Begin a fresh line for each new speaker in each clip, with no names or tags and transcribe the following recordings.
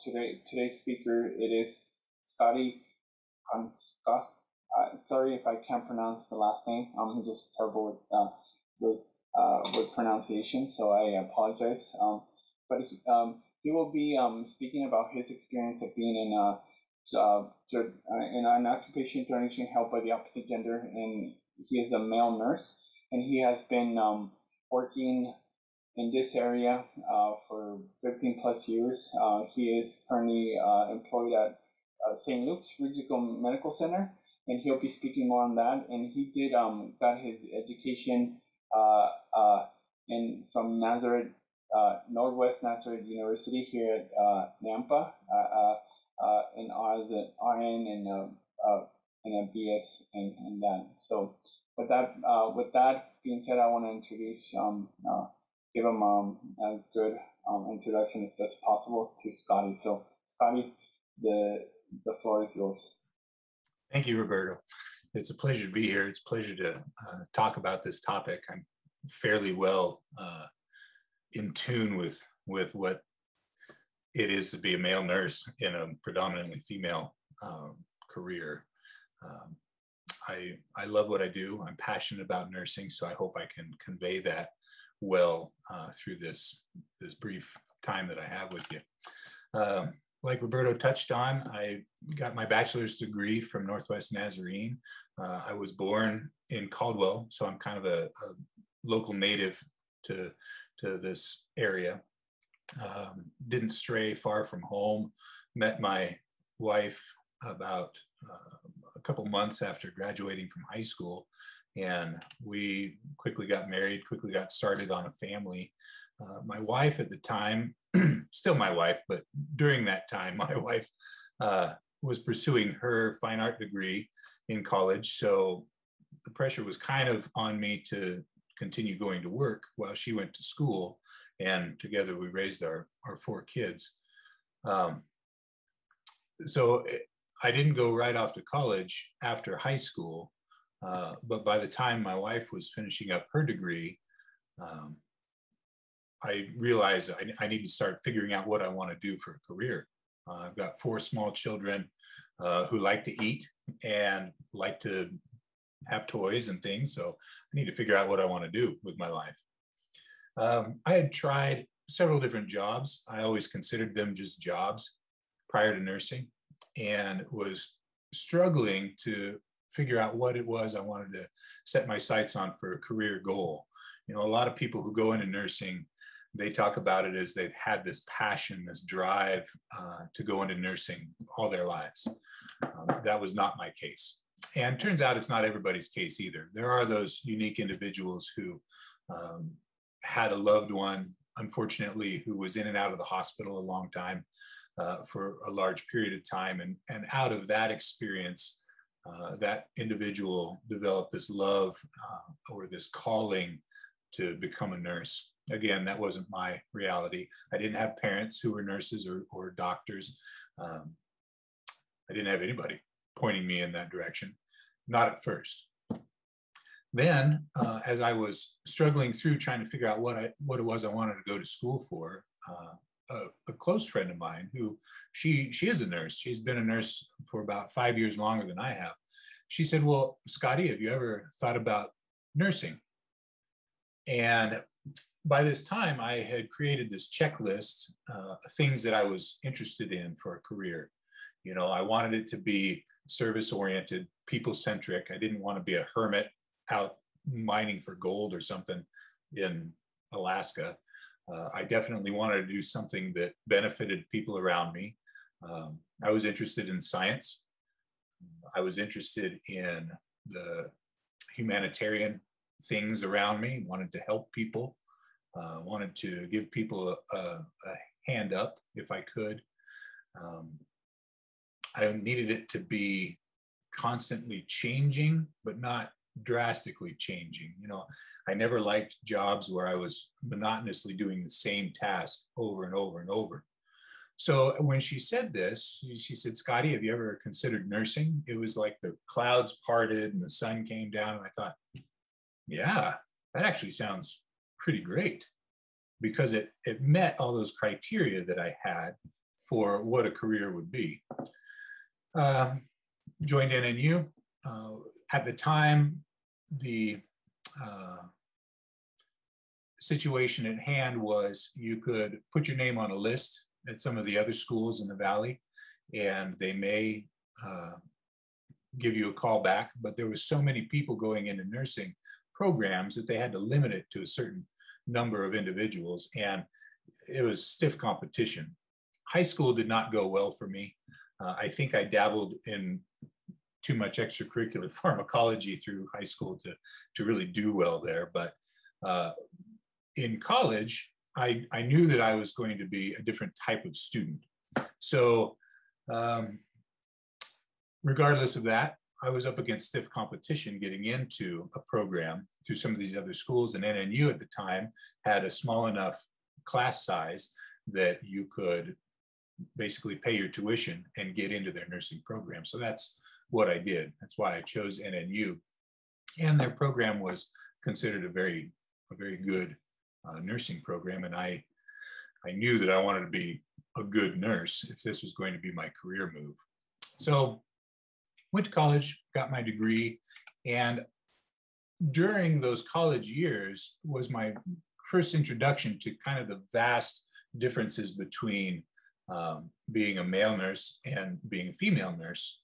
today's speaker, it is Scottie. Scott. Sorry if I can't pronounce the last name. I'm just terrible with with pronunciation, so I apologize. But he will be speaking about his experience of being in an occupation donation held by the opposite gender, and he is a male nurse, and he has been working in this area for 15 plus years. He is currently employed at St. Luke's Regional Medical Center, and he'll be speaking more on that. And he did got his education from Nazareth, Northwest Nazareth University here at Nampa, and as an RN and a BS in that. So with that being said, I want to introduce give him a good introduction, if that's possible, to Scottie. So, Scottie, the floor is yours.
Thank you, Roberto. It's a pleasure to be here. It's a pleasure to talk about this topic. I'm fairly well in tune with what it is to be a male nurse in a predominantly female career. I love what I do. I'm passionate about nursing, so I hope I can convey that well through this brief time that I have with you. Like Roberto touched on, I got my bachelor's degree from Northwest Nazarene. I was born in Caldwell, so I'm kind of a local native to this area. Didn't stray far from home. Met my wife about a couple months after graduating from high school, and we quickly got married, quickly got started on a family. My wife at the time, still my wife, but during that time, my wife was pursuing her fine art degree in college. So the pressure was kind of on me to continue going to work while she went to school. And together we raised our 4 kids. So I didn't go right off to college after high school. But by the time my wife was finishing up her degree, I realized I need to start figuring out what I want to do for a career. I've got 4 small children who like to eat and like to have toys and things. So I need to figure out what I want to do with my life. I had tried several different jobs. I always considered them just jobs prior to nursing, and was struggling to figure out what it was I wanted to set my sights on for a career goal. You know, a lot of people who go into nursing, they talk about it as they've had this passion, this drive to go into nursing all their lives. That was not my case. And turns out it's not everybody's case either. There are those unique individuals who had a loved one, unfortunately, who was in and out of the hospital a long time for a large period of time. And out of that experience, that individual developed this love or this calling to become a nurse. Again, that wasn't my reality. I didn't have parents who were nurses or doctors. I didn't have anybody pointing me in that direction, not at first. Then, as I was struggling through trying to figure out what it was I wanted to go to school for, a close friend of mine who she is a nurse. She's been a nurse for about 5 years longer than I have. She said, "Well, Scottie, have you ever thought about nursing?" And by this time, I had created this checklist, things that I was interested in for a career. You know, I wanted it to be service-oriented, people-centric. I didn't want to be a hermit out mining for gold or something in Alaska. I definitely wanted to do something that benefited people around me. I was interested in science. I was interested in the humanitarian things around me, wanted to help people, wanted to give people a hand up if I could. I needed it to be constantly changing, but not drastically changing. You know, I never liked jobs where I was monotonously doing the same task over and over and over. So when she said this, she said, "Scottie, have you ever considered nursing?" It was like the clouds parted and the sun came down. And I thought, yeah, that actually sounds pretty great, because it met all those criteria that I had for what a career would be. Joined NNU. At the time, the situation at hand was you could put your name on a list at some of the other schools in the Valley, and they may give you a call back, but there was so many people going into nursing programs that they had to limit it to a certain number of individuals, and it was stiff competition. High school did not go well for me. I think I dabbled in too much extracurricular pharmacology through high school to really do well there. But in college, I knew that I was going to be a different type of student. So regardless of that, I was up against stiff competition getting into a program through some of these other schools, and NNU at the time had a small enough class size that you could basically pay your tuition and get into their nursing program. So that's what I did. That's why I chose NNU. And their program was considered a very good nursing program. And I knew that I wanted to be a good nurse if this was going to be my career move. So went to college, got my degree, and during those college years was my first introduction to kind of the vast differences between being a male nurse and being a female nurse.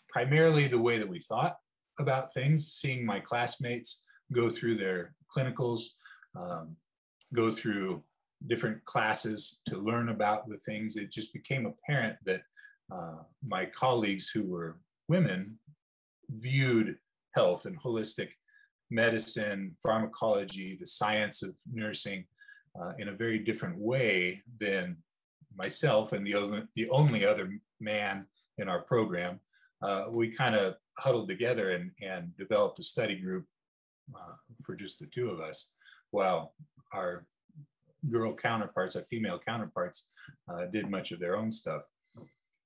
Primarily the way that we thought about things, seeing my classmates go through their clinicals, go through different classes to learn about the things. It just became apparent that my colleagues who were women viewed health and holistic medicine, pharmacology, the science of nursing in a very different way than myself and the only other man in our program. We kind of huddled together and developed a study group for just the two of us, while our girl counterparts, our female counterparts, did much of their own stuff.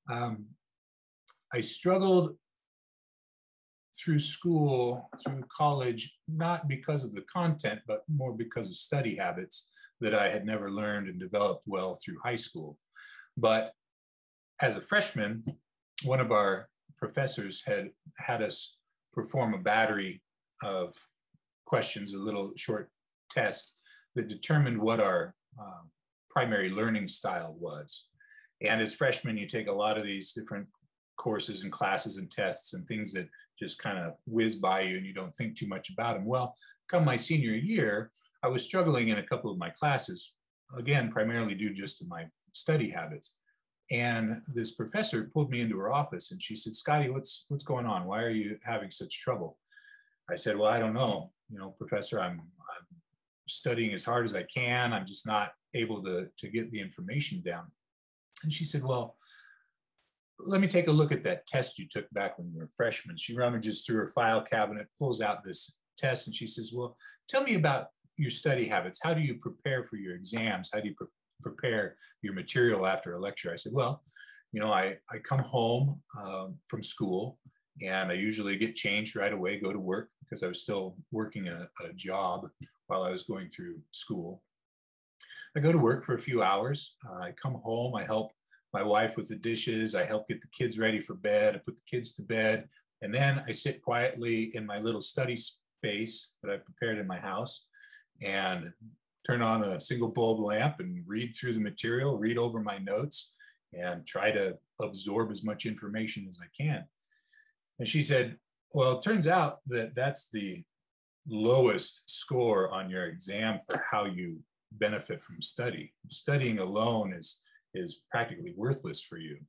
I struggled through school, through college, not because of the content, but more because of study habits that I had never learned and developed well through high school. But as a freshman, one of our professors had us perform a battery of questions, a little short test that determined what our primary learning style was. And as freshmen, you take a lot of these different courses and classes and tests and things that just kind of whiz by you and you don't think too much about them. Well, come my senior year, I was struggling in a couple of my classes, again, primarily due just to my study habits. And this professor pulled me into her office and she said, "Scottie, what's going on? Why are you having such trouble?" I said, "Well, I don't know. You know, Professor, I'm studying as hard as I can. I'm just not able to get the information down." And she said, "Well, let me take a look at that test you took back when you were a freshman." She rummages through her file cabinet, pulls out this test, and she says, "Well, tell me about your study habits. How do you prepare for your exams? How do you prepare your material after a lecture?" I said, "Well, you know, I come home from school and I usually get changed right away, go to work because I was still working a job while I was going through school. I go to work for a few hours. I come home, I help my wife with the dishes, I help get the kids ready for bed, I put the kids to bed, and then I sit quietly in my little study space that I prepared in my house and turn on a single bulb lamp and read through the material, read over my notes, and try to absorb as much information as I can." And she said, "Well, it turns out that that's the lowest score on your exam for how you benefit from study. Studying alone is practically worthless for you."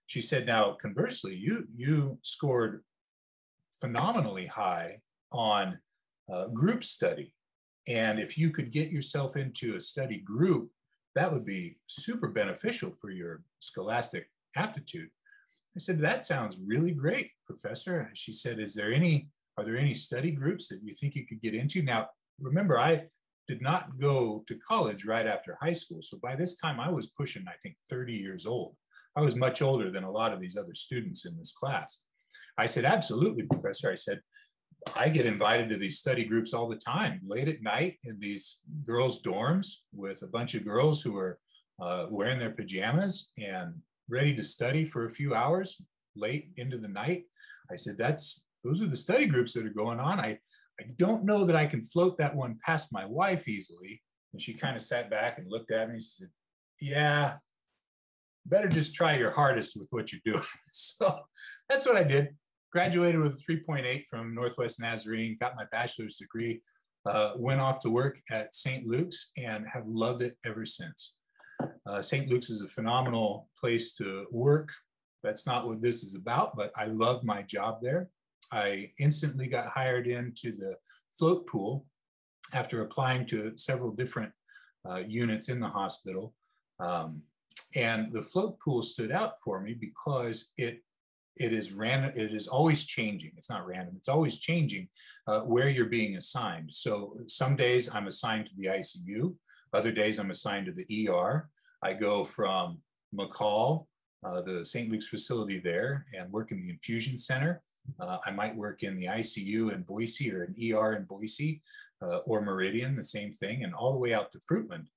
She said, "Now, conversely, you scored phenomenally high on group study. And if you could get yourself into a study group, that would be super beneficial for your scholastic aptitude." I said, "That sounds really great, Professor." She said, "Are there any study groups that you think you could get into?" Now, remember, I did not go to college right after high school. So by this time I was pushing, I think, 30 years old. I was much older than a lot of these other students in this class. I said, "Absolutely, Professor." I said, "I get invited to these study groups all the time, late at night in these girls' dorms with a bunch of girls who are wearing their pajamas and ready to study for a few hours late into the night. I said, those are the study groups that are going on. I don't know that I can float that one past my wife easily. And she kind of sat back and looked at me and said, yeah, better just try your hardest with what you're doing. So that's what I did. Graduated with a 3.8 from Northwest Nazarene, got my bachelor's degree, went off to work at St. Luke's and have loved it ever since. St. Luke's is a phenomenal place to work. That's not what this is about, but I love my job there. I instantly got hired into the float pool after applying to several different units in the hospital. And the float pool stood out for me because it is random. It is always changing. It's not random. It's always changing where you're being assigned. So some days I'm assigned to the ICU. Other days I'm assigned to the ER. I go from McCall, the St. Luke's facility there, and work in the infusion center. I might work in the ICU in Boise or an ER in Boise or Meridian, the same thing, and all the way out to Fruitland,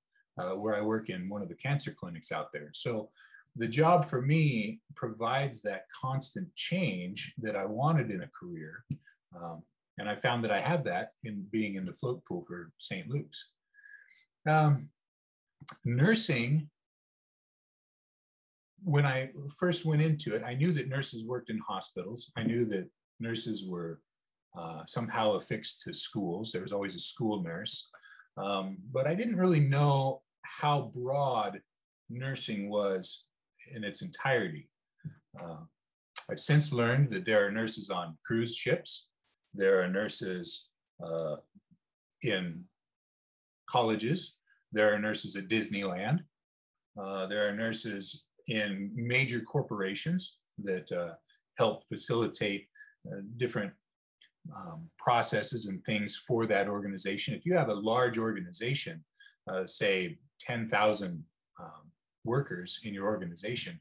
where I work in one of the cancer clinics out there. So the job for me provides that constant change that I wanted in a career. And I found that I have that in being in the float pool for St. Luke's. Nursing, when I first went into it, I knew that nurses worked in hospitals. I knew that nurses were somehow affixed to schools. There was always a school nurse. But I didn't really know how broad nursing was in its entirety. I've since learned that there are nurses on cruise ships. There are nurses in colleges. There are nurses at Disneyland. There are nurses in major corporations that help facilitate different processes and things for that organization. If you have a large organization, say 10,000 workers in your organization,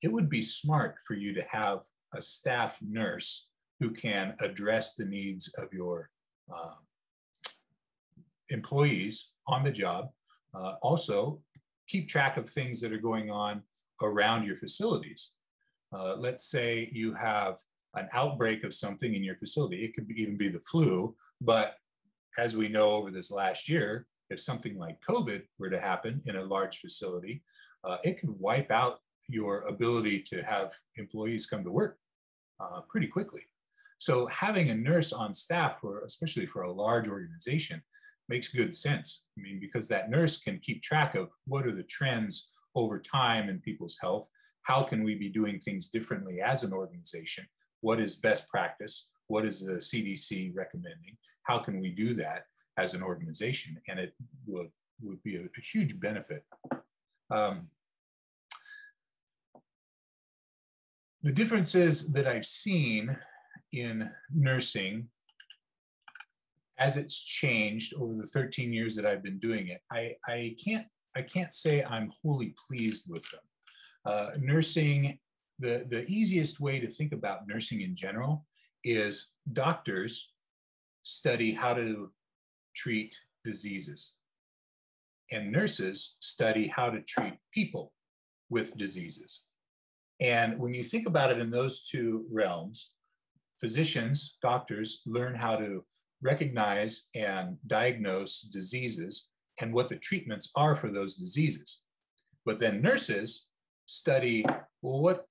it would be smart for you to have a staff nurse who can address the needs of your employees on the job. Also, keep track of things that are going on around your facilities. Let's say you have an outbreak of something in your facility. It could even be the flu, but as we know over this last year, if something like COVID were to happen in a large facility, it could wipe out your ability to have employees come to work pretty quickly. So having a nurse on staff, especially for a large organization, makes good sense. I mean, because that nurse can keep track of what are the trends over time in people's health. How can we be doing things differently as an organization? What is best practice? What is the CDC recommending? How can we do that as an organization? And it would be a huge benefit. The differences that I've seen in nursing as it's changed over the 13 years that I've been doing it, I can't say I'm wholly pleased with them. Nursing, the easiest way to think about nursing in general is doctors study how to treat diseases, and nurses study how to treat people with diseases. And when you think about it in those two realms, physicians, doctors learn how to recognize and diagnose diseases and what the treatments are for those diseases. But then nurses study, well,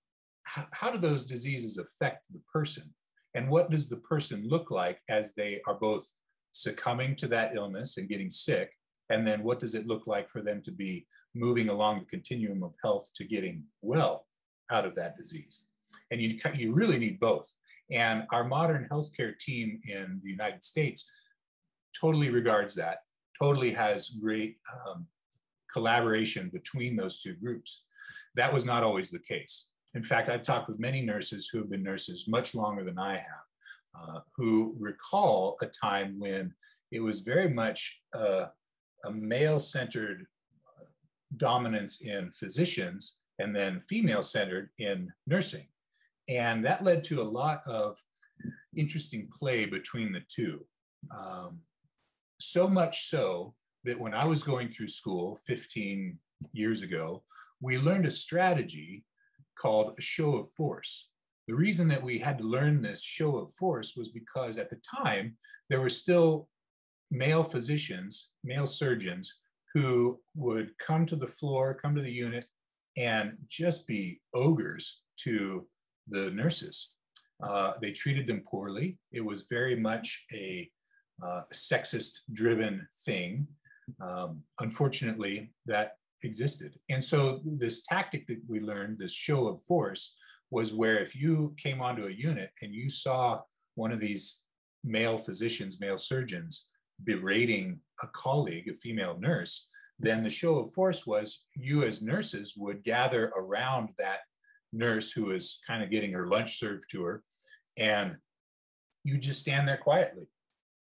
how do those diseases affect the person? And what does the person look like as they are both succumbing to that illness and getting sick? And then what does it look like for them to be moving along the continuum of health to getting well out of that disease? And you really need both. And our modern healthcare team in the United States totally regards that, totally has great collaboration between those two groups. That was not always the case. In fact, I've talked with many nurses who have been nurses much longer than I have, who recall a time when it was very much a male-centered dominance in physicians and then female-centered in nursing. And that led to a lot of interesting play between the two. So much so that when I was going through school 15 years ago, we learned a strategy called a show of force. The reason that we had to learn this show of force was because at the time, there were still male physicians, male surgeons, who would come to the floor, come to the unit, and just be ogres to the nurses. They treated them poorly. It was very much a sexist-driven thing. Unfortunately, that existed. And so this tactic that we learned, this show of force, was where if you came onto a unit and you saw one of these male physicians, male surgeons, berating a colleague, a female nurse, then the show of force was you as nurses would gather around that nurse who is kind of getting her lunch served to her, and you just stand there quietly,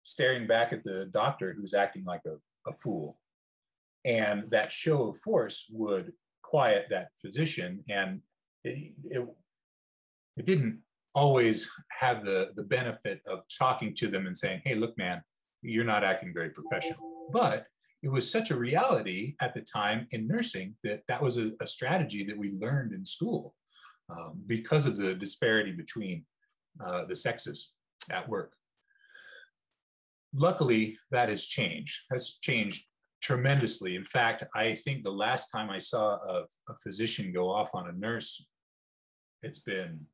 staring back at the doctor who's acting like a fool. And that show of force would quiet that physician, and it didn't always have the benefit of talking to them and saying, hey, look, man, you're not acting very professional. But it was such a reality at the time in nursing that that was a strategy that we learned in school because of the disparity between the sexes at work. Luckily, that has changed. That's changed tremendously. In fact, I think the last time I saw a physician go off on a nurse, it's been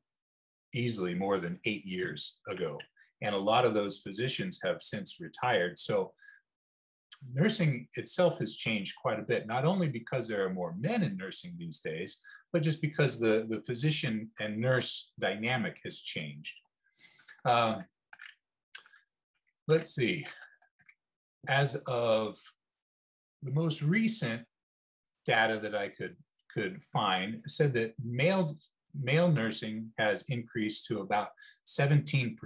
easily more than 8 years ago. And a lot of those physicians have since retired. So nursing itself has changed quite a bit, not only because there are more men in nursing these days, but just because the physician and nurse dynamic has changed. Let's see. As of the most recent data that I could find said that male nursing has increased to about 17%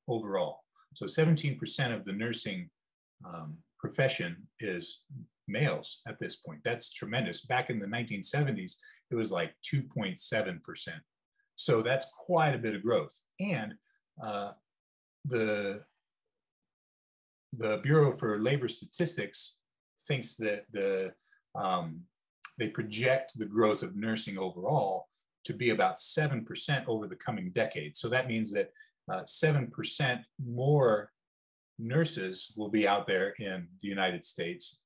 overall. So 17% of the nursing profession is males at this point. That's tremendous. Back in the 1970s, it was like 2.7%. So that's quite a bit of growth. And the Bureau for Labor Statistics thinks that they project the growth of nursing overall to be about 7% over the coming decade. So that means that 7% more nurses will be out there in the United States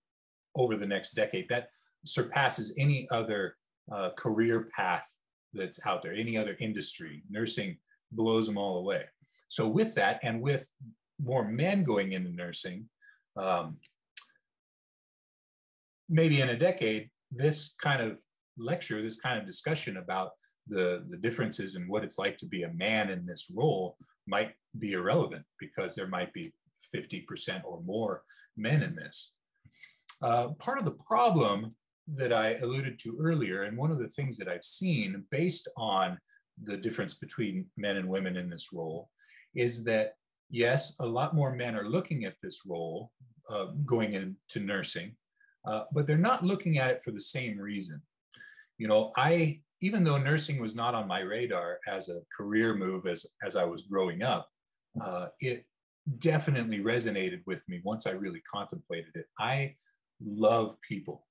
over the next decade. That surpasses any other career path that's out there, any other industry. Nursing blows them all away. So with that, and with more men going into nursing, maybe in a decade, this kind of lecture, this kind of discussion about the differences in what it's like to be a man in this role might be irrelevant, because there might be 50% or more men in this. Part of the problem that I alluded to earlier, and one of the things that I've seen based on the difference between men and women in this role, is that yes, a lot more men are looking at this role going into nursing, but they're not looking at it for the same reason. You know, even though nursing was not on my radar as a career move as I was growing up, it definitely resonated with me once I really contemplated it. I love people.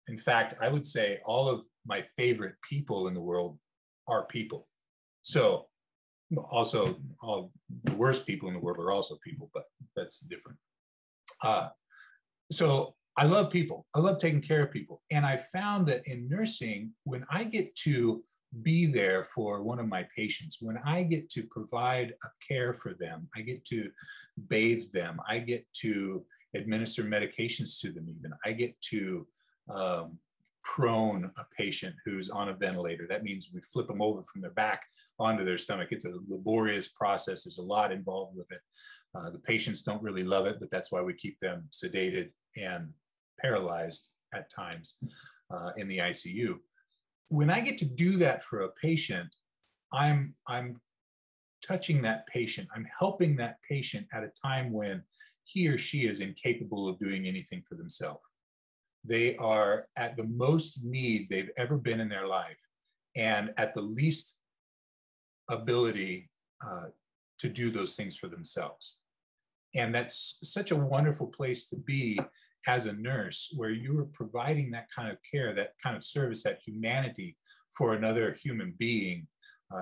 In fact, I would say all of my favorite people in the world are people. So also all the worst people in the world are also people, but that's different. So I love people. I love taking care of people. And I found that in nursing, when I get to be there for one of my patients, when I get to provide a care for them, I get to bathe them, I get to administer medications to them even, I get to prone a patient who's on a ventilator. That means we flip them over from their back onto their stomach. It's a laborious process. There's a lot involved with it. The patients don't really love it, but that's why we keep them sedated and paralyzed at times in the ICU. When I get to do that for a patient, I'm touching that patient. I'm helping that patient at a time when he or she is incapable of doing anything for themselves. They are at the most need they've ever been in their life, and at the least ability to do those things for themselves. And that's such a wonderful place to be. as a nurse, where you are providing that kind of care, that kind of service, that humanity for another human being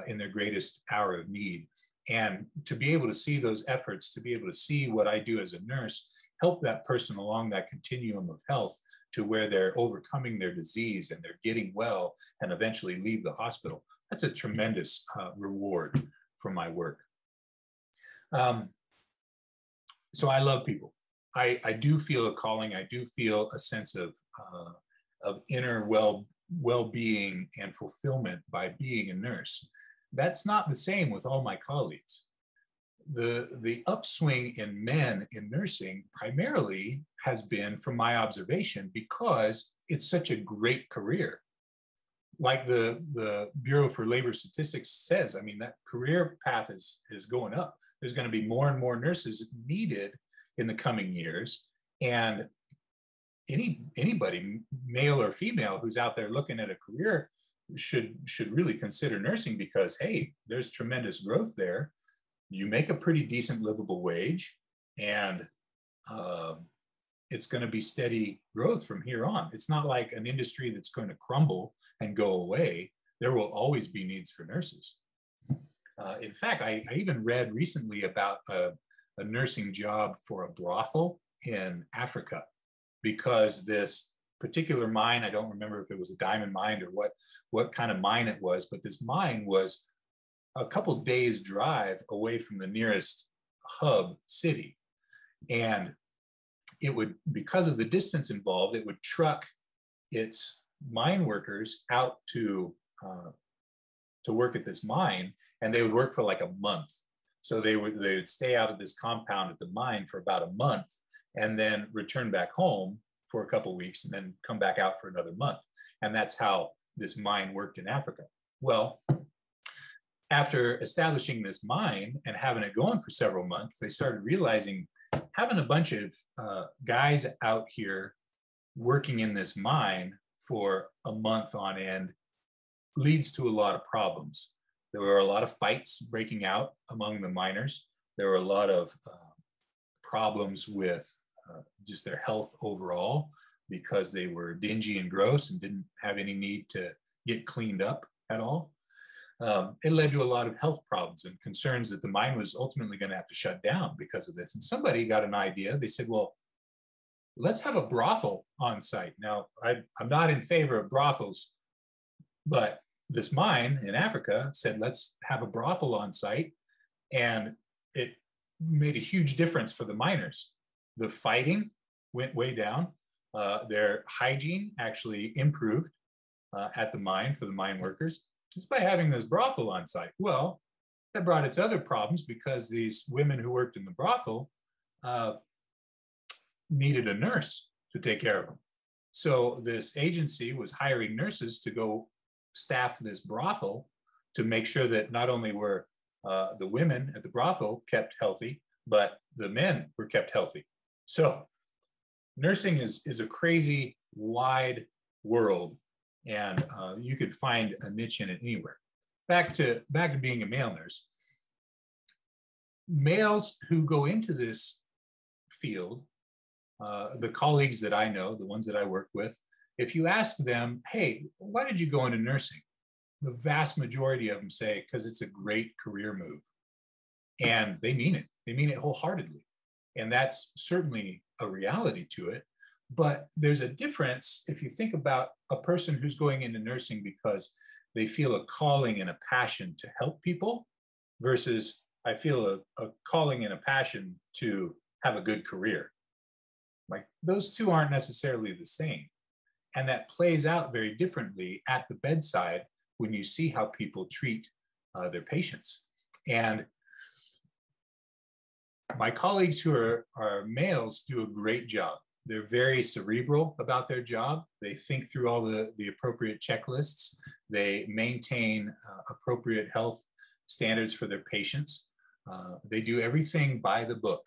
in their greatest hour of need. And to be able to see those efforts, to be able to see what I do as a nurse, help that person along that continuum of health to where they're overcoming their disease and they're getting well and eventually leave the hospital. That's a tremendous reward for my work. So I love people. I do feel a calling. I do feel a sense of inner well-being and fulfillment by being a nurse. That's not the same with all my colleagues. The upswing in men in nursing primarily has been, from my observation, because it's such a great career. Like the Bureau for Labor Statistics says, I mean, that career path is going up. There's going to be more and more nurses needed in the coming years. And anybody, male or female, who's out there looking at a career should really consider nursing, because, hey, there's tremendous growth there. You make a pretty decent livable wage, and it's going to be steady growth from here on. It's not like an industry that's going to crumble and go away. There will always be needs for nurses. In fact, I even read recently about a nursing job for a brothel in Africa, because this particular mine, I don't remember if it was a diamond mine or what kind of mine it was, but this mine was a couple days drive away from the nearest hub city. And it would, because of the distance involved, it would truck its mine workers out to work at this mine, and they would work for like a month. So they would stay out of this compound at the mine for about a month, and then return back home for a couple of weeks, and then come back out for another month. And that's how this mine worked in Africa. Well, after establishing this mine and having it going for several months, they started realizing having a bunch of guys out here working in this mine for a month on end leads to a lot of problems. There were a lot of fights breaking out among the miners. There were a lot of problems with just their health overall, because they were dingy and gross and didn't have any need to get cleaned up at all. It led to a lot of health problems and concerns that the mine was ultimately going to have to shut down because of this. And somebody got an idea. They said, well, let's have a brothel on site. Now, I'm not in favor of brothels, but this mine in Africa said, let's have a brothel on site. And it made a huge difference for the miners. The fighting went way down. Their hygiene actually improved at the mine for the mine workers, just by having this brothel on site. Well, that brought its other problems, because these women who worked in the brothel needed a nurse to take care of them. So this agency was hiring nurses to go staff this brothel to make sure that not only were the women at the brothel kept healthy, but the men were kept healthy. So nursing is a crazy, wide world, and you could find a niche in it anywhere. Back to being a male nurse. Males who go into this field, the colleagues that I know, the ones that I work with, if you ask them, hey, why did you go into nursing? The vast majority of them say, because it's a great career move. And they mean it. They mean it wholeheartedly. And that's certainly a reality to it. But there's a difference if you think about a person who's going into nursing because they feel a calling and a passion to help people, versus I feel a calling and a passion to have a good career. Like, those two aren't necessarily the same. And that plays out very differently at the bedside when you see how people treat their patients. And my colleagues who are males do a great job. They're very cerebral about their job. They think through all the appropriate checklists. They maintain appropriate health standards for their patients. They do everything by the book.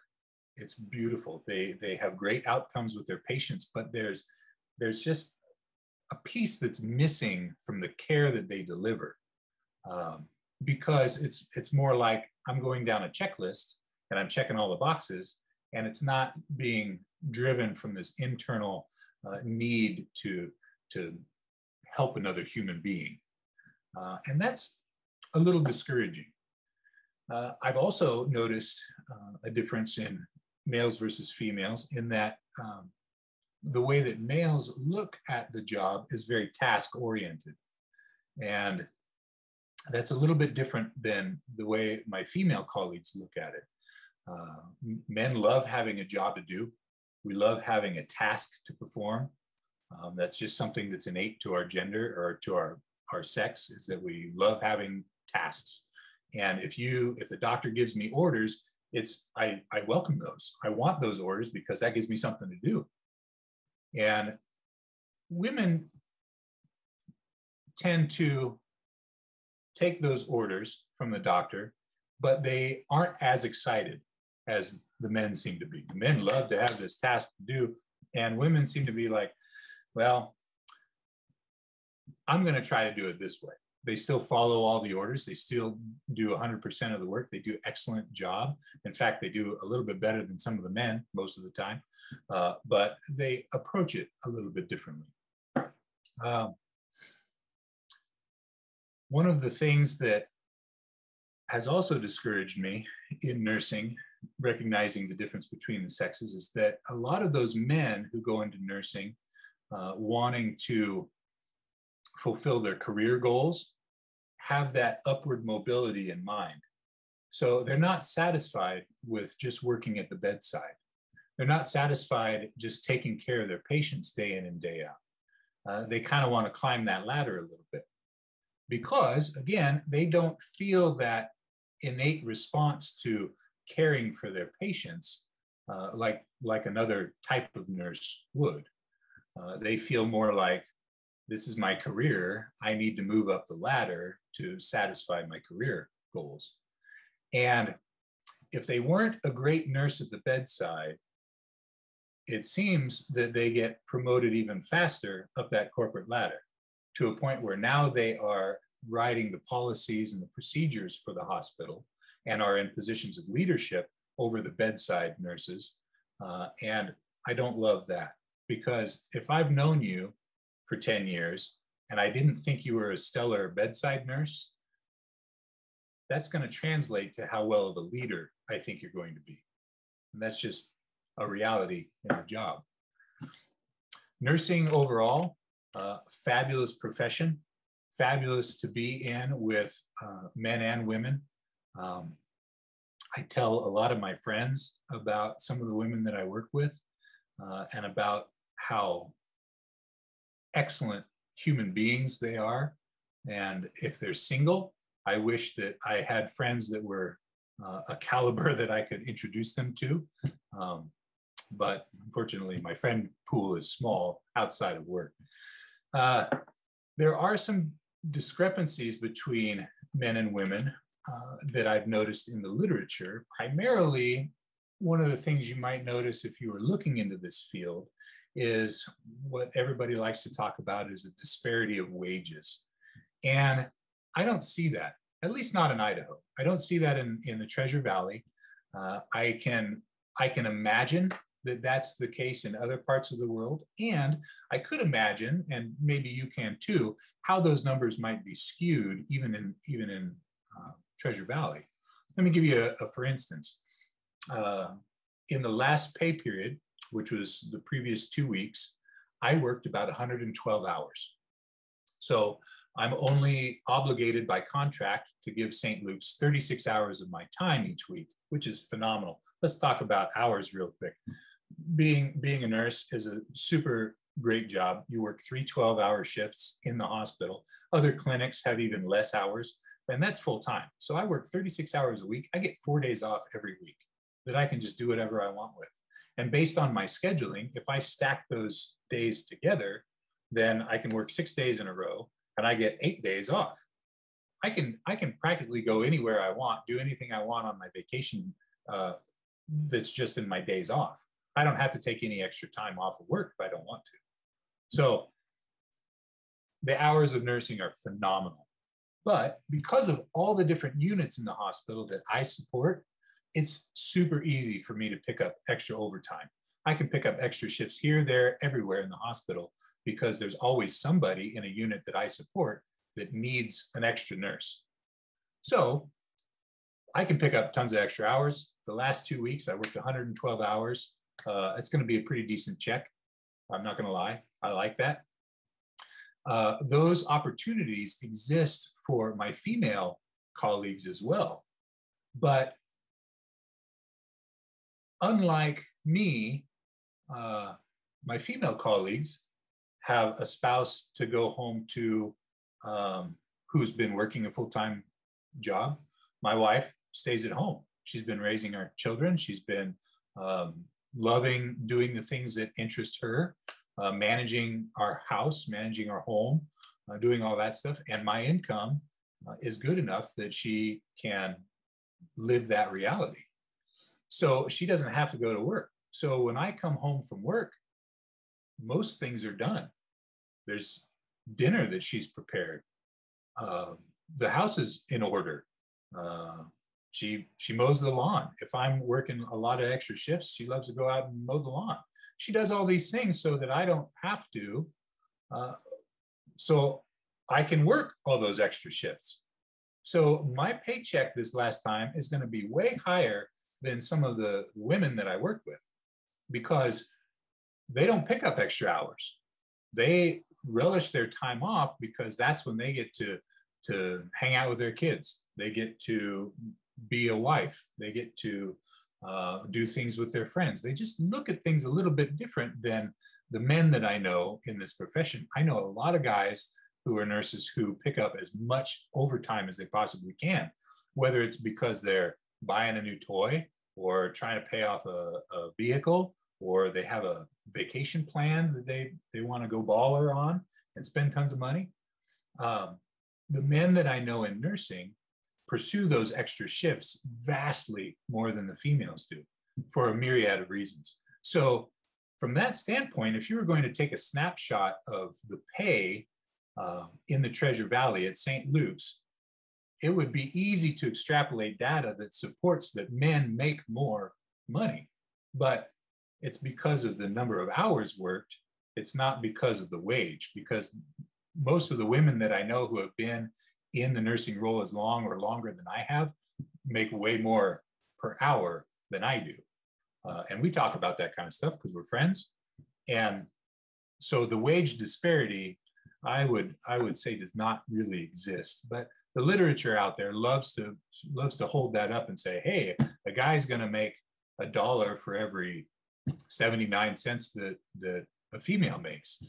It's beautiful. They have great outcomes with their patients, but there's just a piece that's missing from the care that they deliver, because it's more like I'm going down a checklist and I'm checking all the boxes, and it's not being driven from this internal need to help another human being. And that's a little discouraging. I've also noticed a difference in males versus females in that the way that males look at the job is very task oriented. And that's a little bit different than the way my female colleagues look at it. Men love having a job to do. We love having a task to perform. That's just something that's innate to our gender or to our sex, is that we love having tasks. And if the doctor gives me orders, I welcome those. I want those orders because that gives me something to do. And women tend to take those orders from the doctor, but they aren't as excited as the men seem to be. The men love to have this task to do, and women seem to be like, well, I'm going to try to do it this way. They still follow all the orders. They still do 100% of the work. They do an excellent job. In fact, they do a little bit better than some of the men most of the time, but they approach it a little bit differently. One of the things that has also discouraged me in nursing, recognizing the difference between the sexes, is that a lot of those men who go into nursing wanting to fulfill their career goals have that upward mobility in mind. So they're not satisfied with just working at the bedside. They're not satisfied just taking care of their patients day in and day out. They kind of want to climb that ladder a little bit because, again, they don't feel that innate response to caring for their patients like another type of nurse would. They feel more like, this is my career. I need to move up the ladder to satisfy my career goals. And if they weren't a great nurse at the bedside, it seems that they get promoted even faster up that corporate ladder to a point where now they are writing the policies and the procedures for the hospital and are in positions of leadership over the bedside nurses. And I don't love that, because if I've known you for 10 years and I didn't think you were a stellar bedside nurse, that's going to translate to how well of a leader I think you're going to be. And that's just a reality in the job. Nursing overall, fabulous profession, fabulous to be in with men and women. I tell a lot of my friends about some of the women that I work with and about how excellent human beings they are. And if they're single, I wish that I had friends that were a caliber that I could introduce them to. But unfortunately, my friend pool is small outside of work. There are some discrepancies between men and women that I've noticed in the literature. Primarily, one of the things you might notice if you were looking into this field is what everybody likes to talk about is a disparity of wages. And I don't see that, at least not in Idaho. I don't see that in the Treasure Valley. I can imagine that that's the case in other parts of the world. And I could imagine, and maybe you can too, how those numbers might be skewed even in Treasure Valley. Let me give you a for instance. In the last pay period, which was the previous 2 weeks, I worked about 112 hours. So I'm only obligated by contract to give St. Luke's 36 hours of my time each week, which is phenomenal. Let's talk about hours real quick. Being a nurse is a super great job. You work 3 12-hour shifts in the hospital. Other clinics have even less hours, and that's full time. So I work 36 hours a week. I get 4 days off every week that I can just do whatever I want with. And based on my scheduling, if I stack those days together, then I can work 6 days in a row and I get 8 days off. I can practically go anywhere I want, do anything I want on my vacation that's just in my days off. I don't have to take any extra time off of work if I don't want to. So the hours of nursing are phenomenal. But because of all the different units in the hospital that I support, it's super easy for me to pick up extra overtime. I can pick up extra shifts here, there, everywhere in the hospital because there's always somebody in a unit that I support that needs an extra nurse. So I can pick up tons of extra hours. The last 2 weeks, I worked 112 hours. It's going to be a pretty decent check. I'm not going to lie. I like that. Those opportunities exist for my female colleagues as well. But unlike me, my female colleagues have a spouse to go home to who's been working a full-time job. My wife stays at home. She's been raising our children. She's been loving doing the things that interest her, managing our house, managing our home, doing all that stuff. And my income is good enough that she can live that reality. So she doesn't have to go to work. So when I come home from work, most things are done. There's dinner that she's prepared. The house is in order. She mows the lawn. If I'm working a lot of extra shifts, she loves to go out and mow the lawn. She does all these things so that I don't have to. So I can work all those extra shifts. So my paycheck this last time is going to be way higher than some of the women that I work with because they don't pick up extra hours. They relish their time off because that's when they get to hang out with their kids. They get to be a wife. They get to do things with their friends. They just look at things a little bit different than the men that I know in this profession. I know a lot of guys who are nurses who pick up as much overtime as they possibly can, whether it's because they're buying a new toy or trying to pay off a vehicle, or they have a vacation plan that they want to go baller on and spend tons of money. The men that I know in nursing pursue those extra shifts vastly more than the females do for a myriad of reasons. So from that standpoint, if you were going to take a snapshot of the pay in the Treasure Valley at St. Luke's, it would be easy to extrapolate data that supports that men make more money, but it's because of the number of hours worked. It's not because of the wage, because most of the women that I know who have been in the nursing role as long or longer than I have make way more per hour than I do. And we talk about that kind of stuff because we're friends. And so the wage disparity, I would say, does not really exist. But the literature out there loves to hold that up and say, hey, a guy's going to make $1 for every 79 cents that a female makes.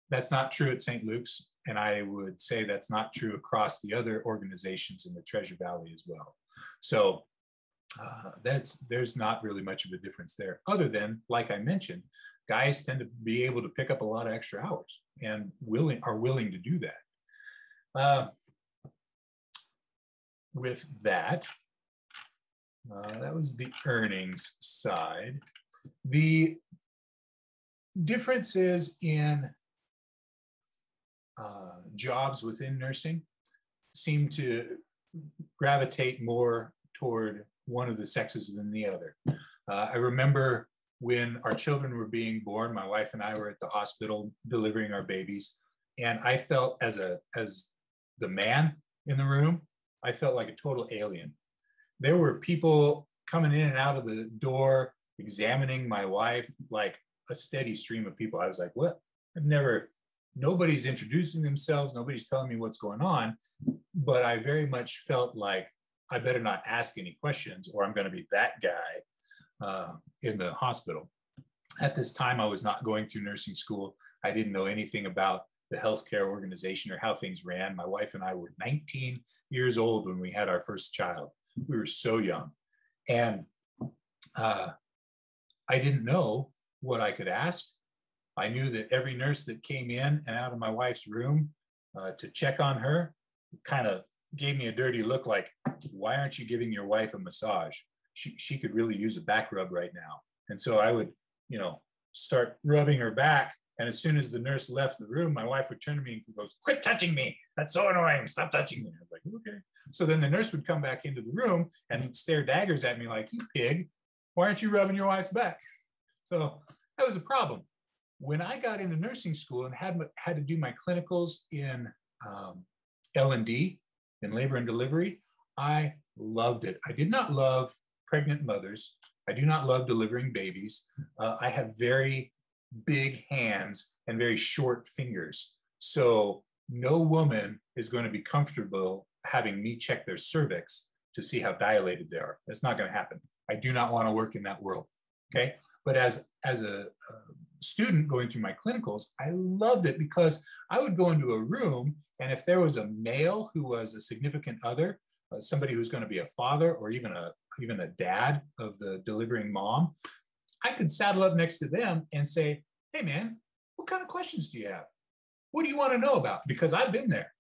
That's not true at St. Luke's. And I would say that's not true across the other organizations in the Treasure Valley as well. So there's not really much of a difference there, other than, like I mentioned, guys tend to be able to pick up a lot of extra hours and are willing to do that. With that, that was the earnings side. The differences in jobs within nursing seem to gravitate more toward one of the sexes than the other. I remember when our children were being born, my wife and I were at the hospital delivering our babies, and I felt as the man in the room, I felt like a total alien. There were people coming in and out of the door, examining my wife, like a steady stream of people. I was like, what? Nobody's introducing themselves. Nobody's telling me what's going on. But I very much felt like I better not ask any questions or I'm going to be that guy in the hospital. At this time, I was not going through nursing school. I didn't know anything about the healthcare organization or how things ran. My wife and I were 19 years old when we had our first child. We were so young. And I didn't know what I could ask. I knew that every nurse that came in and out of my wife's room to check on her kind of gave me a dirty look like, why aren't you giving your wife a massage? She could really use a back rub right now. And so I would, start rubbing her back. And as soon as the nurse left the room, my wife would turn to me and goes, quit touching me. That's so annoying. Stop touching me. I was like, okay. So then the nurse would come back into the room and stare daggers at me like, you pig, why aren't you rubbing your wife's back? So that was a problem. When I got into nursing school and had to do my clinicals in L&D, in labor and delivery, I loved it. I did not love pregnant mothers. I do not love delivering babies. I have very big hands and very short fingers. So no woman is going to be comfortable having me check their cervix to see how dilated they are. That's not going to happen. I do not want to work in that world. Okay. But as a student going through my clinicals, I loved it because I would go into a room, and if there was a male who was a significant other, somebody who's going to be a father or even a dad of the delivering mom, I could saddle up next to them and say, hey man, what kind of questions do you have? What do you want to know about? Because I've been there.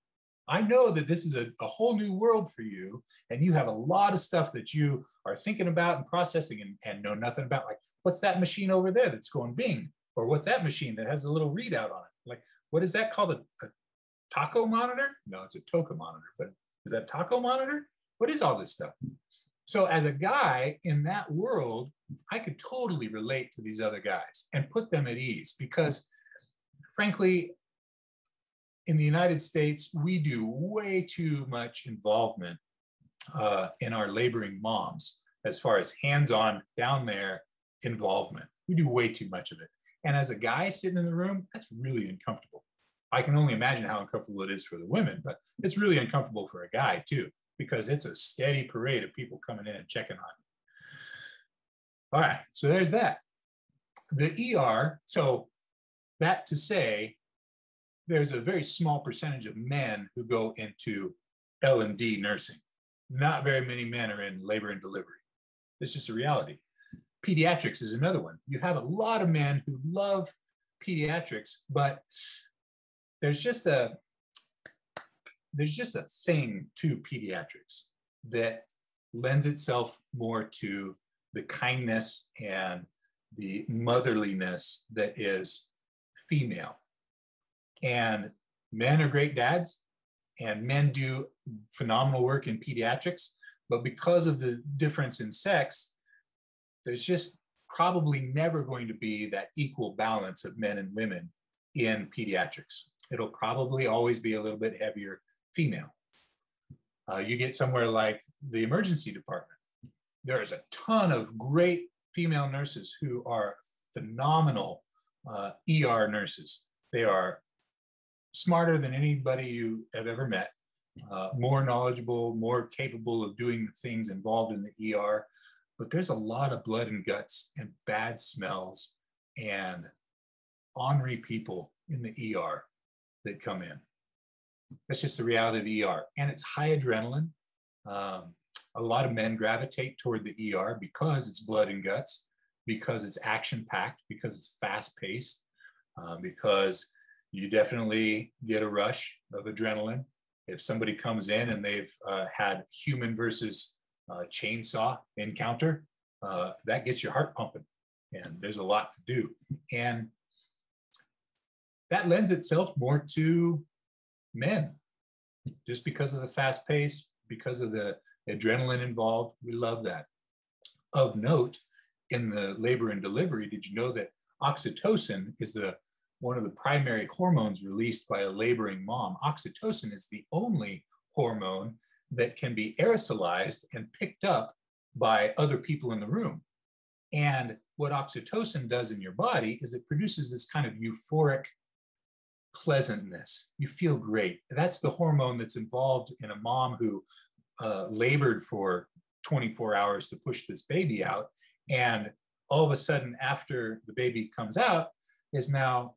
I know that this is a whole new world for you, and you have a lot of stuff that you are thinking about and processing and know nothing about. Like, what's that machine over there that's going bing? Or what's that machine that has a little readout on it? Like, what is that called? A taco monitor? No, it's a toka monitor, but is that taco monitor? What is all this stuff? So as a guy in that world, I could totally relate to these other guys and put them at ease because, frankly, in the United States, we do way too much involvement in our laboring moms as far as hands-on down there involvement. We do way too much of it. And as a guy sitting in the room, that's really uncomfortable. I can only imagine how uncomfortable it is for the women, but it's really uncomfortable for a guy too, because it's a steady parade of people coming in and checking on you. All right, so there's that. The ER, so that to say, there's a very small percentage of men who go into L&D nursing. Not very many men are in labor and delivery. It's just a reality. Pediatrics is another one. You have a lot of men who love pediatrics, but there's just a thing to pediatrics that lends itself more to the kindness and the motherliness that is female. And men are great dads, and men do phenomenal work in pediatrics, but because of the difference in sex, there's just probably never going to be that equal balance of men and women in pediatrics. It'll probably always be a little bit heavier female. You get somewhere like the emergency department. There's a ton of great female nurses who are phenomenal ER nurses. They are smarter than anybody you have ever met, more knowledgeable, more capable of doing the things involved in the ER. But there's a lot of blood and guts and bad smells and ornery people in the ER that come in. That's just the reality of the ER. And it's high adrenaline. A lot of men gravitate toward the ER because it's blood and guts, because it's action-packed, because it's fast-paced, because you definitely get a rush of adrenaline. If somebody comes in and they've had human versus chainsaw encounter, that gets your heart pumping, and there's a lot to do. And that lends itself more to men, just because of the fast pace, because of the adrenaline involved. We love that. Of note, in the labor and delivery, did you know that oxytocin is one of the primary hormones released by a laboring mom? Oxytocin is the only hormone that can be aerosolized and picked up by other people in the room. And what oxytocin does in your body is it produces this kind of euphoric pleasantness. You feel great. That's the hormone that's involved in a mom who labored for 24 hours to push this baby out. And all of a sudden, after the baby comes out, is now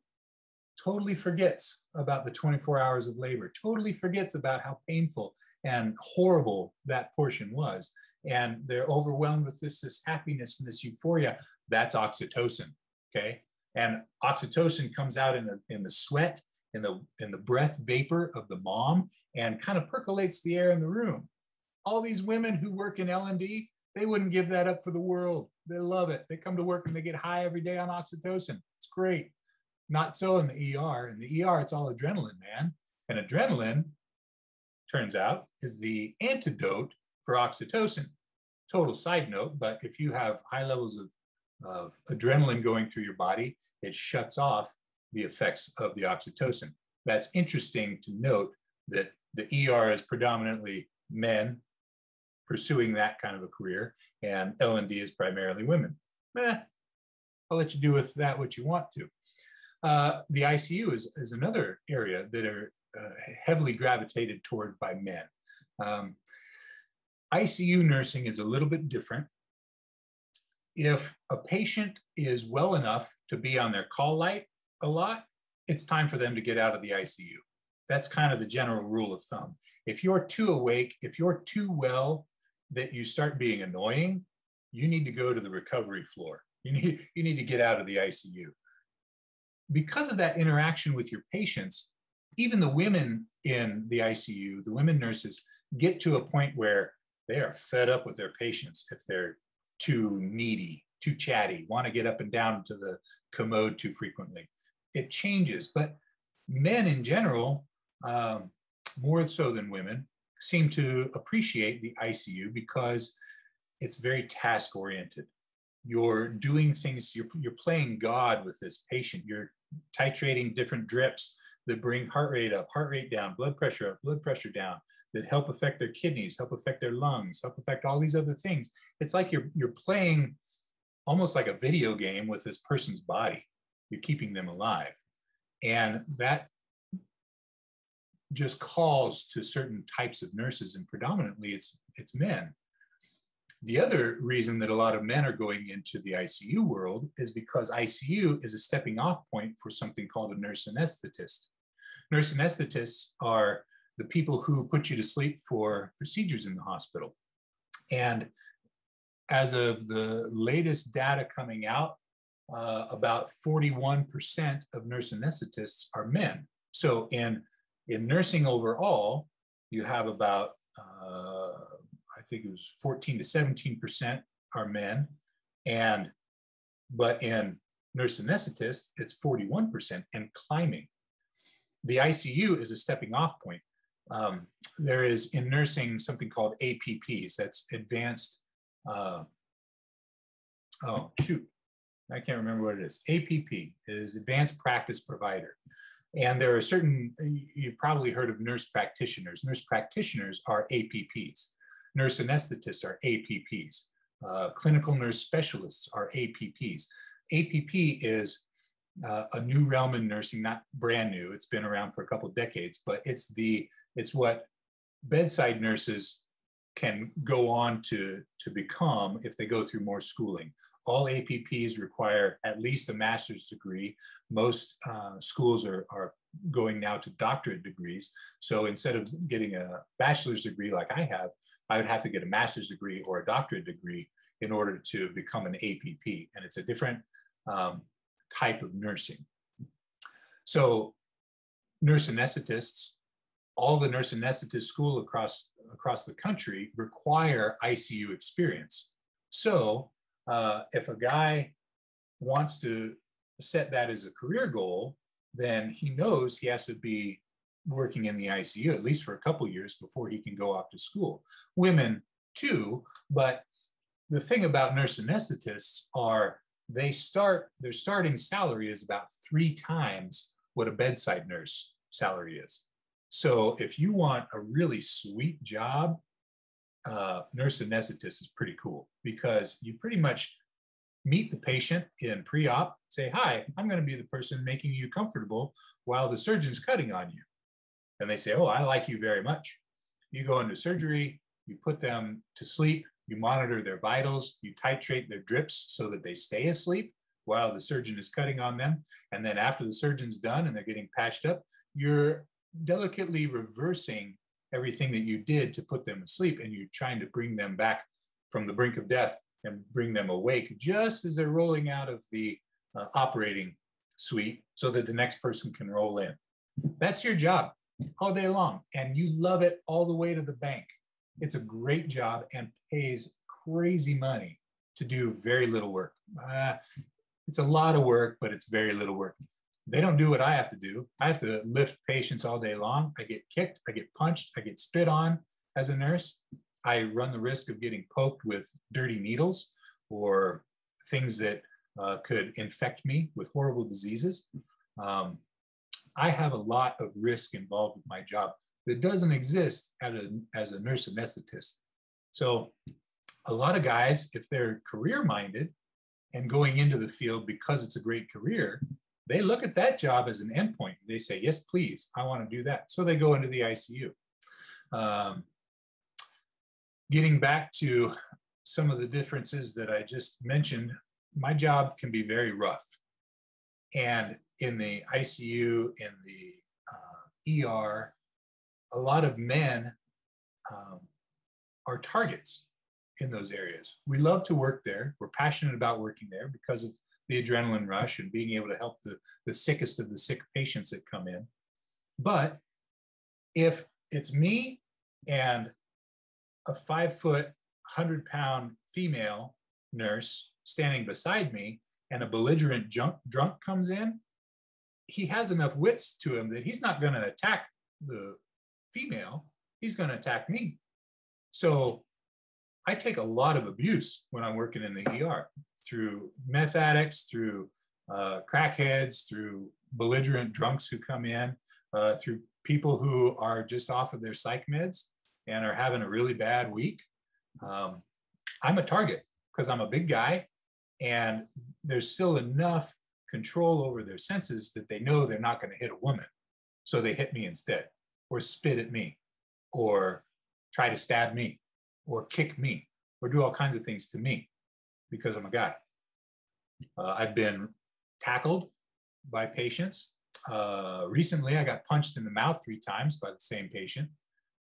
totally forgets about the 24 hours of labor, totally forgets about how painful and horrible that portion was. And they're overwhelmed with this happiness and this euphoria. That's oxytocin, okay? And oxytocin comes out in the sweat, in the breath vapor of the mom, and kind of percolates the air in the room. All these women who work in L&D, they wouldn't give that up for the world. They love it. They come to work and they get high every day on oxytocin. It's great. Not so in the ER. In the ER, it's all adrenaline, man. And adrenaline, turns out, is the antidote for oxytocin. Total side note, but if you have high levels of of adrenaline going through your body, it shuts off the effects of the oxytocin. That's interesting to note that the ER is predominantly men pursuing that kind of a career, and L&D is primarily women. I'll let you do with that what you want to. The ICU is another area that are heavily gravitated toward by men. ICU nursing is a little bit different. If a patient is well enough to be on their call light a lot, it's time for them to get out of the ICU. That's kind of the general rule of thumb. If you're too awake, if you're too well that you start being annoying, you need to go to the recovery floor. You need to get out of the ICU. Because of that interaction with your patients, even the women in the ICU, the women nurses, get to a point where they are fed up with their patients if they're too needy, too chatty, want to get up and down to the commode too frequently. It changes, but men in general, more so than women, seem to appreciate the ICU because it's very task-oriented. You're doing things, you're playing God with this patient. You're titrating different drips that bring heart rate up, heart rate down, blood pressure up, blood pressure down, that help affect their kidneys, help affect their lungs, help affect all these other things. It's like you're playing almost like a video game with this person's body. You're keeping them alive. And that just calls to certain types of nurses, and predominantly it's men. The other reason that a lot of men are going into the ICU world is because ICU is a stepping off point for something called a nurse anesthetist. Nurse anesthetists are the people who put you to sleep for procedures in the hospital. And as of the latest data coming out, about 41% of nurse anesthetists are men. So in nursing overall, you have about, I think it was 14 to 17% are men. But in nurse anesthetists, it's 41% and climbing. The ICU is a stepping off point. There is in nursing something called APPs, that's advanced, I can't remember what it is. APP is Advanced Practice Provider. And there are certain, you've probably heard of nurse practitioners. Nurse practitioners are APPs. Nurse anesthetists are APPs. Clinical nurse specialists are APPs. APP is a new realm in nursing, not brand new. It's been around for a couple of decades, but it's what bedside nurses can go on to become if they go through more schooling. All APPs require at least a master's degree. Most schools are going now to doctorate degrees. So instead of getting a bachelor's degree like I would have to get a master's degree or a doctorate degree in order to become an APP. And it's a different type of nursing. So nurse anesthetists, all the nurse anesthetist school across the country require ICU experience. So if a guy wants to set that as a career goal, then he knows he has to be working in the ICU at least for a couple years before he can go off to school. Women too, but the thing about nurse anesthetists are their starting salary is about 3 times what a bedside nurse salary is. So if you want a really sweet job, nurse anesthetist is pretty cool because you pretty much meet the patient in pre-op, say, hi, I'm going to be the person making you comfortable while the surgeon's cutting on you. And they say, oh, I like you very much. You go into surgery, you put them to sleep, you monitor their vitals, you titrate their drips so that they stay asleep while the surgeon is cutting on them. And then after the surgeon's done and they're getting patched up, you're delicately reversing everything that you did to put them asleep, and you're trying to bring them back from the brink of death and bring them awake just as they're rolling out of the operating suite so that the next person can roll in. That's your job all day long, and you love it all the way to the bank. It's a great job and pays crazy money to do very little work. It's a lot of work, but it's very little work. They don't do what I have to do. I have to lift patients all day long. I get kicked, I get punched, I get spit on as a nurse. I run the risk of getting poked with dirty needles or things that could infect me with horrible diseases. I have a lot of risk involved with my job that doesn't exist as a nurse anesthetist. So a lot of guys, if they're career minded and going into the field because it's a great career, they look at that job as an endpoint. They say, yes, please, I want to do that. So they go into the ICU. Getting back to some of the differences that I just mentioned, my job can be very rough. And in the ICU, in the ER, a lot of men are targets in those areas. We love to work there. We're passionate about working there because of the adrenaline rush and being able to help the sickest of the sick patients that come in. But if it's me and a 5-foot, 100-pound female nurse standing beside me and a belligerent drunk comes in, he has enough wits to him that he's not going to attack the female, he's going to attack me. So I take a lot of abuse when I'm working in the ER through meth addicts, through crackheads, through belligerent drunks who come in, through people who are just off of their psych meds and are having a really bad week. I'm a target because I'm a big guy and there's still enough control over their senses that they know they're not going to hit a woman. So they hit me instead, or spit at me, or try to stab me, or kick me, or do all kinds of things to me because I'm a guy. I've been tackled by patients. Recently, I got punched in the mouth 3 times by the same patient.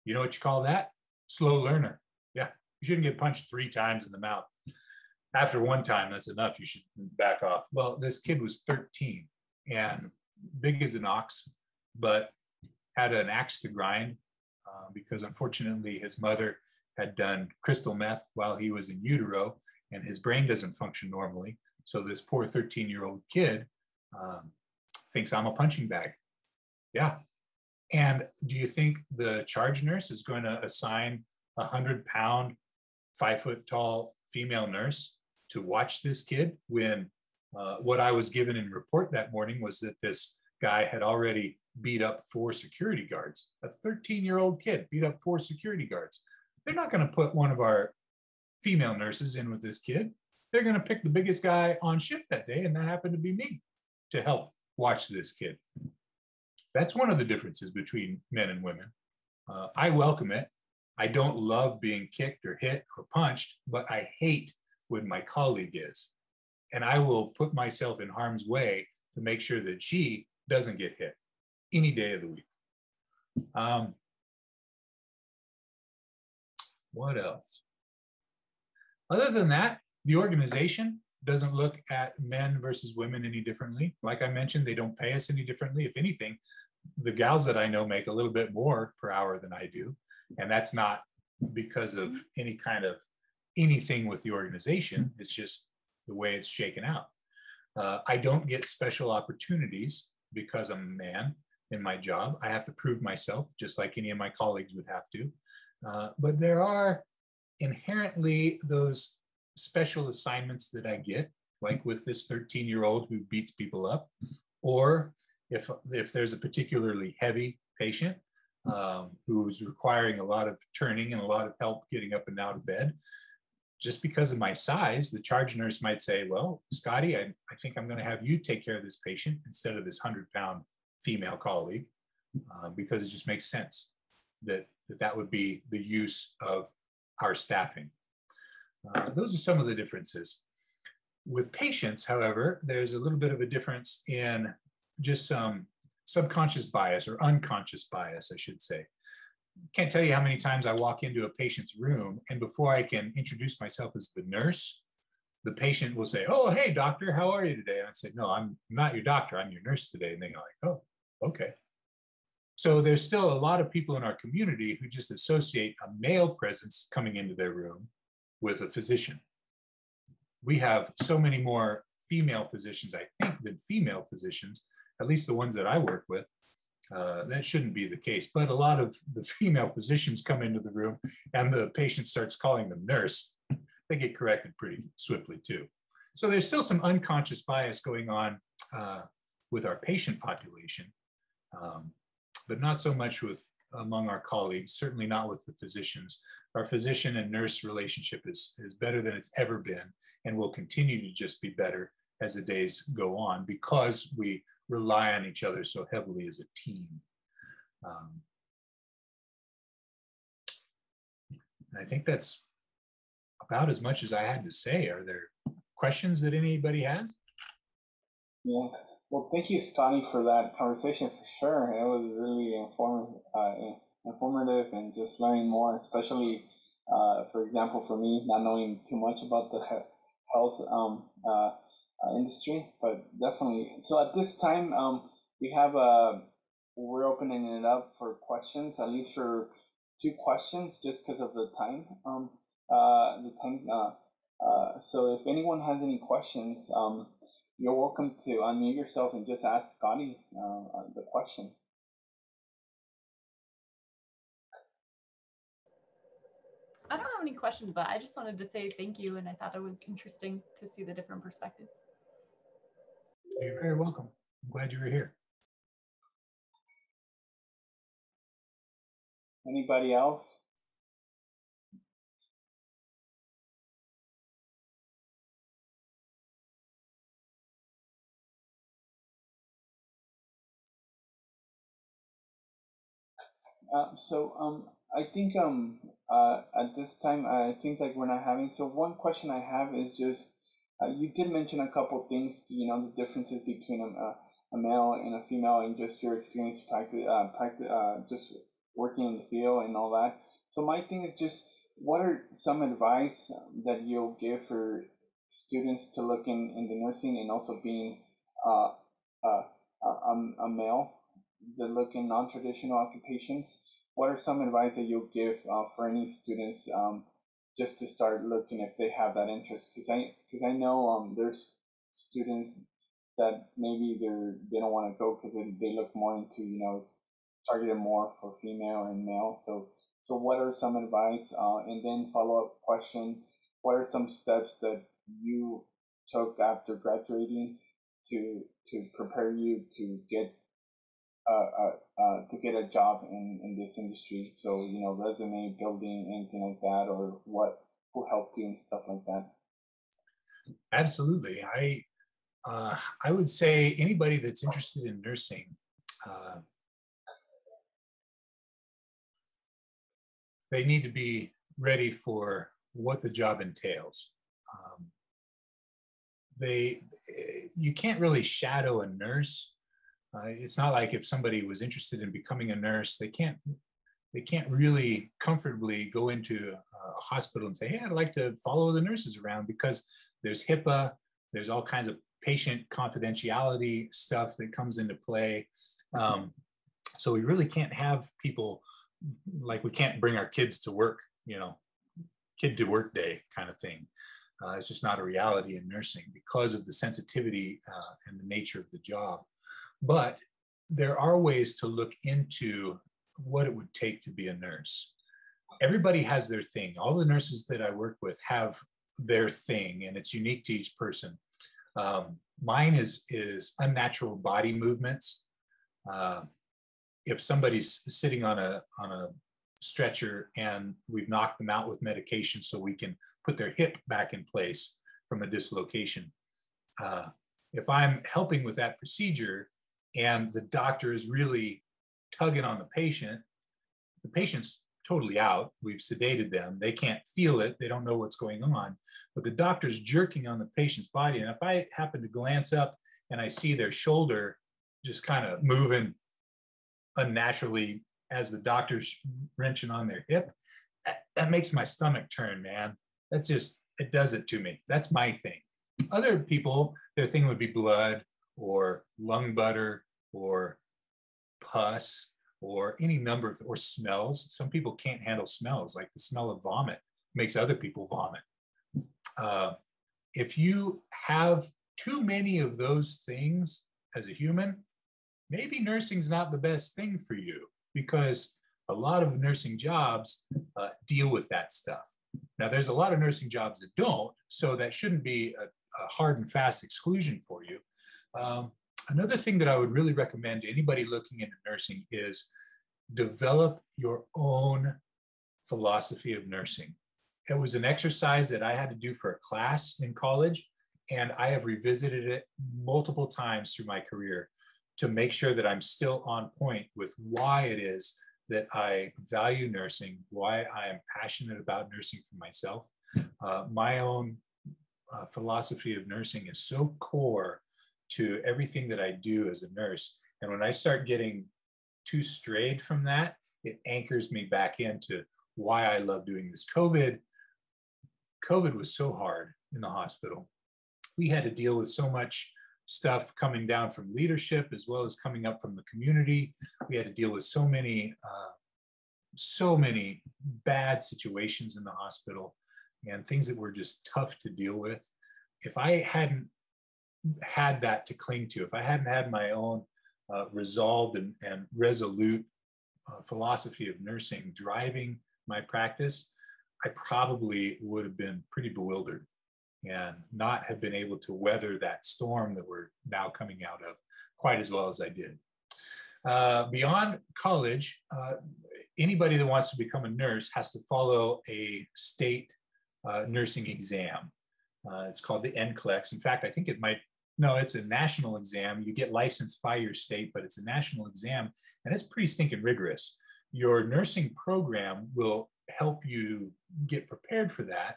You know what you call that? Slow learner. Yeah, you shouldn't get punched 3 times in the mouth. After 1 time, that's enough. You should back off. Well, this kid was 13 and big as an ox, but had an axe to grind because unfortunately his mother had done crystal meth while he was in utero and his brain doesn't function normally. So this poor 13-year-old kid thinks I'm a punching bag. Yeah. And do you think the charge nurse is going to assign a 100-pound, 5-foot-tall female nurse to watch this kid when what I was given in report that morning was that this guy had already beat up 4 security guards? A 13-year-old kid beat up 4 security guards. They're not going to put one of our female nurses in with this kid. They're going to pick the biggest guy on shift that day, and that happened to be me, to help watch this kid. That's one of the differences between men and women. I welcome it. I don't love being kicked or hit or punched, but I hate when my colleague is. And I will put myself in harm's way to make sure that she doesn't get hit any day of the week. What else? Other than that, the organization doesn't look at men versus women any differently. Like I mentioned, they don't pay us any differently. If anything, the gals that I know make a little bit more per hour than I do. And that's not because of any kind of anything with the organization. It's just the way it's shaken out. I don't get special opportunities because I'm a man in my job. I have to prove myself just like any of my colleagues would have to. But there are inherently those special assignments that I get, like with this 13-year-old who beats people up, or if there's a particularly heavy patient who's requiring a lot of turning and a lot of help getting up and out of bed, just because of my size, the charge nurse might say, well, Scottie, I think I'm going to have you take care of this patient instead of this 100-pound female colleague, because it just makes sense that would be the use of our staffing. Those are some of the differences. With patients, however, there's a little bit of a difference in just some subconscious bias or unconscious bias, I should say. Can't tell you how many times I walk into a patient's room and before I can introduce myself as the nurse, the patient will say, oh, hey, doctor, how are you today? And I say, no, I'm not your doctor, I'm your nurse today. And they go like, oh, okay. So there's still a lot of people in our community who just associate a male presence coming into their room with a physician. We have so many more female physicians, I think, than female physicians, at least the ones that I work with. That shouldn't be the case, but a lot of the female physicians come into the room and the patient starts calling them nurse. They get corrected pretty swiftly too. So there's still some unconscious bias going on with our patient population, but not so much with among our colleagues, certainly not with the physicians. Our physician and nurse relationship is better than it's ever been and will continue to just be better as the days go on because we rely on each other so heavily as a team. And I think that's about as much as I had to say. Are there questions that anybody has?
Yeah. Well, thank you, Scottie, for that conversation for sure. It was really informative and just learning more, especially, for example, for me, not knowing too much about the health industry, but definitely. So at this time, we're opening it up for questions, at least for 2 questions, just because of the time. So if anyone has any questions, you're welcome to unmute yourself and just ask Scottie the question.
I don't have any questions, but I just wanted to say thank you, and I thought it was interesting to see the different perspectives.
You're very welcome. I'm glad you were here.
Anybody else? I think at this time I think like we're not having. So one question I have is just you did mention a couple things, the differences between a male and a female, and just your experience just working in the field and all that. So my thing is just, what are some advice that you'll give for students to look in the nursing, and also being uh, a male that look in non-traditional occupations? What are some advice that you'll give for any students just to start looking if they have that interest? Because I know there's students that maybe they don't want to go because they look more into targeted more for female and male. So what are some advice? And then follow-up question: what are some steps that you took after graduating to prepare you to get a job in this industry? So resume building, anything like that, or who helped you and stuff like that.
Absolutely. I would say anybody that's interested in nursing, they need to be ready for what the job entails. You can't really shadow a nurse. It's not like if somebody was interested in becoming a nurse, they can't really comfortably go into a hospital and say, hey, I'd like to follow the nurses around, because there's HIPAA, there's all kinds of patient confidentiality stuff that comes into play. So we really can't have people, like we can't bring our kids to work, kid to work day kind of thing. It's just not a reality in nursing because of the sensitivity and the nature of the job. But there are ways to look into what it would take to be a nurse. Everybody has their thing. All the nurses that I work with have their thing, and it's unique to each person. Mine is unnatural body movements. If somebody's sitting on a stretcher and we've knocked them out with medication so we can put their hip back in place from a dislocation, if I'm helping with that procedure and the doctor is really tugging on the patient's totally out. We've sedated them. They can't feel it. They don't know what's going on. But the doctor's jerking on the patient's body. And if I happen to glance up and I see their shoulder just kind of moving unnaturally as the doctor's wrenching on their hip, that makes my stomach turn, man. It does it to me. That's my thing. Other people, their thing would be blood or lung butter or pus or any number of, or smells. Some people can't handle smells, like the smell of vomit makes other people vomit. If you have too many of those things as a human, maybe nursing's not the best thing for you, because a lot of nursing jobs deal with that stuff. Now, there's a lot of nursing jobs that don't, so that shouldn't be a hard and fast exclusion for you. Another thing that I would really recommend to anybody looking into nursing is develop your own philosophy of nursing. It was an exercise that I had to do for a class in college, and I have revisited it multiple times through my career to make sure that I'm still on point with why it is that I value nursing, why I am passionate about nursing for myself. My own philosophy of nursing is so core to everything that I do as a nurse. And when I start getting too strayed from that, it anchors me back into why I love doing this. COVID was so hard in the hospital. We had to deal with so much stuff coming down from leadership as well as coming up from the community. We had to deal with so many bad situations in the hospital and things that were just tough to deal with. If I hadn't had that to cling to, if I hadn't had my own resolved and resolute philosophy of nursing driving my practice, I probably would have been pretty bewildered and not have been able to weather that storm that we're now coming out of quite as well as I did. Beyond college, anybody that wants to become a nurse has to follow a state nursing exam. It's called the NCLEX. In fact, I think it's a national exam. You get licensed by your state, but it's a national exam, and it's pretty stinking rigorous. Your nursing program will help you get prepared for that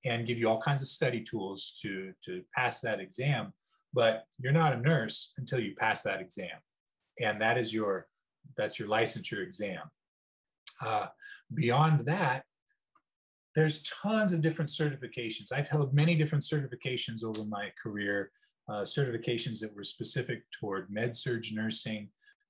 and give you all kinds of study tools to pass that exam. But you're not a nurse until you pass that exam. And that's your licensure exam. Beyond that, there's tons of different certifications. I've held many different certifications over my career, certifications that were specific toward med-surg nursing,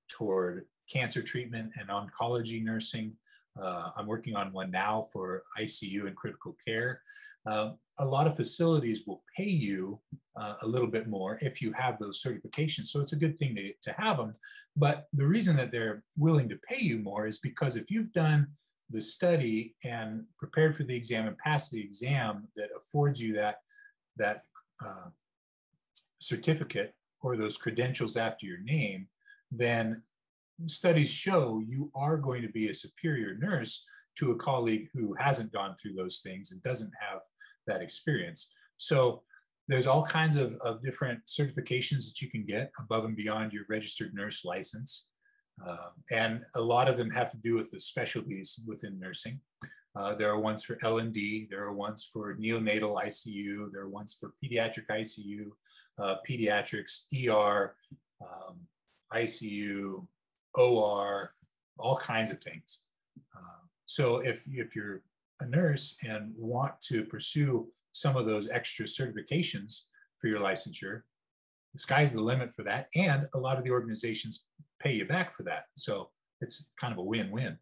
toward cancer treatment and oncology nursing. I'm working on one now for ICU and critical care. A lot of facilities will pay you a little bit more if you have those certifications. So it's a good thing to have them. But the reason that they're willing to pay you more is because if you've done the study and prepared for the exam and passed the exam that affords you that certificate or those credentials after your name, then studies show you are going to be a superior nurse to a colleague who hasn't gone through those things and doesn't have that experience. So there's all kinds of different certifications that you can get above and beyond your registered nurse license. And a lot of them have to do with the specialties within nursing. There are ones for L&D, there are ones for neonatal ICU, there are ones for pediatric ICU, pediatrics, ER, ICU, OR, all kinds of things. So if you're a nurse and want to pursue some of those extra certifications for your licensure, the sky's the limit for that. And a lot of the organizations pay you back for that. So it's kind of a win-win.